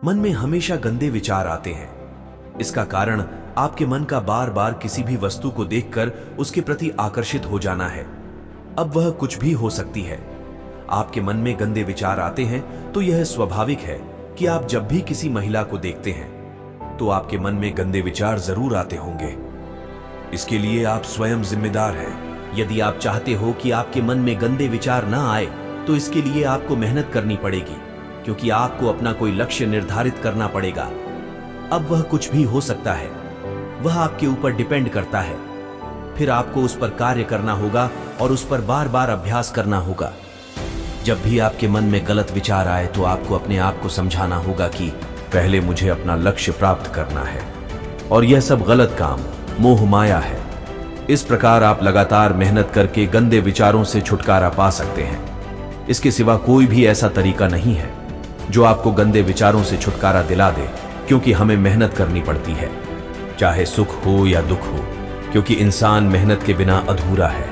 मन में हमेशा गंदे विचार आते हैं। इसका कारण आपके मन का बार बार किसी भी वस्तु को देखकर उसके प्रति आकर्षित हो जाना है। अब वह कुछ भी हो सकती है। आपके मन में गंदे विचार आते हैं तो यह स्वाभाविक है कि आप जब भी किसी महिला को देखते हैं तो आपके मन में गंदे विचार जरूर आते होंगे। इसके लिए आप स्वयं जिम्मेदार हैं। यदि आप चाहते हो कि आपके मन में गंदे विचार ना आए तो इसके लिए आपको मेहनत करनी पड़ेगी, क्योंकि आपको अपना कोई लक्ष्य निर्धारित करना पड़ेगा। अब वह कुछ भी हो सकता है, वह आपके ऊपर डिपेंड करता है। फिर आपको उस पर कार्य करना होगा और उस पर बार बार अभ्यास करना होगा। जब भी आपके मन में गलत विचार आए तो आपको अपने आप को समझाना होगा कि पहले मुझे अपना लक्ष्य प्राप्त करना है और यह सब गलत काम मोह माया है। इस प्रकार आप लगातार मेहनत करके गंदे विचारों से छुटकारा पा सकते हैं। इसके सिवा कोई भी ऐसा तरीका नहीं है जो आपको गंदे विचारों से छुटकारा दिला दे, क्योंकि हमें मेहनत करनी पड़ती है, चाहे सुख हो या दुख हो, क्योंकि इंसान मेहनत के बिना अधूरा है।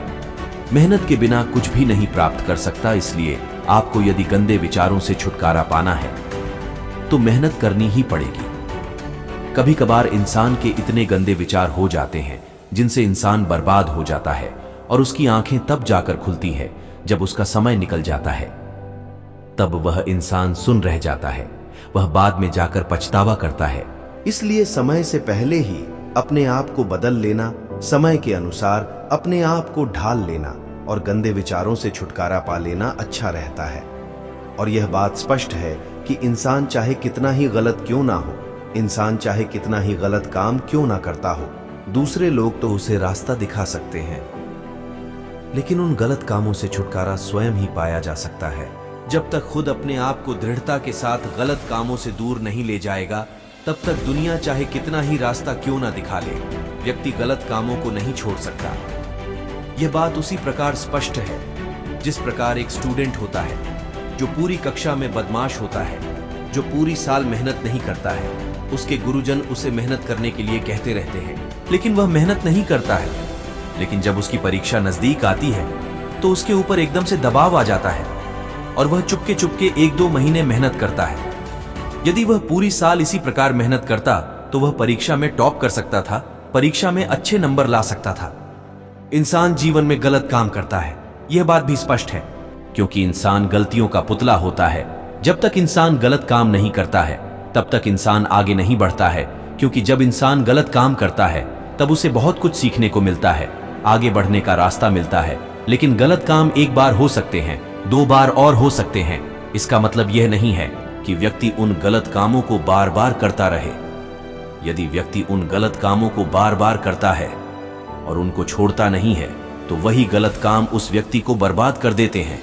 मेहनत के बिना कुछ भी नहीं प्राप्त कर सकता। इसलिए आपको यदि गंदे विचारों से छुटकारा पाना है तो मेहनत करनी ही पड़ेगी। कभी कभार इंसान के इतने गंदे विचार हो जाते हैं जिनसे इंसान बर्बाद हो जाता है और उसकी आंखें तब जाकर खुलती है जब उसका समय निकल जाता है। तब वह इंसान सुन रह जाता है, वह बाद में जाकर पछतावा करता है। इसलिए समय से पहले ही अपने आप को बदल लेना, समय के अनुसार अपने आप को ढाल लेना और गंदे विचारों से छुटकारा पा लेना अच्छा रहता है। और यह बात स्पष्ट है कि इंसान चाहे कितना ही गलत क्यों ना हो, इंसान चाहे कितना ही गलत काम क्यों ना करता हो, दूसरे लोग तो उसे रास्ता दिखा सकते हैं, लेकिन उन गलत कामों से छुटकारा स्वयं ही पाया जा सकता है। जब तक खुद अपने आप को दृढ़ता के साथ गलत कामों से दूर नहीं ले जाएगा, तब तक दुनिया चाहे कितना ही रास्ता क्यों ना दिखा ले, व्यक्ति गलत कामों को नहीं छोड़ सकता। यह बात उसी प्रकार स्पष्ट है जिस प्रकार एक स्टूडेंट होता है जो पूरी कक्षा में बदमाश होता है, जो पूरी साल मेहनत नहीं करता है। उसके गुरुजन उसे मेहनत करने के लिए कहते रहते हैं, लेकिन वह मेहनत नहीं करता है। लेकिन जब उसकी परीक्षा नजदीक आती है तो उसके ऊपर एकदम से दबाव आ जाता है और वह चुपके चुपके 1-2 महीने मेहनत करता है। यदि वह पूरी साल इसी प्रकार मेहनत करता तो वह परीक्षा में टॉप कर सकता था, परीक्षा में अच्छे नंबर ला सकता था। इंसान जीवन में गलत काम करता है, यह बात भी स्पष्ट है, क्योंकि इंसान गलतियों का पुतला होता है। जब तक इंसान गलत काम नहीं करता है तब तक इंसान आगे नहीं बढ़ता है, क्योंकि जब इंसान गलत काम करता है तब उसे बहुत कुछ सीखने को मिलता है, आगे बढ़ने का रास्ता मिलता है। लेकिन गलत काम एक बार हो सकते हैं, 2 बार और हो सकते हैं। इसका मतलब यह नहीं है कि व्यक्ति उन गलत कामों को बार बार करता रहे। यदि व्यक्ति उन गलत कामों को बार बार करता है और उनको छोड़ता नहीं है तो वही गलत काम उस व्यक्ति को बर्बाद कर देते हैं।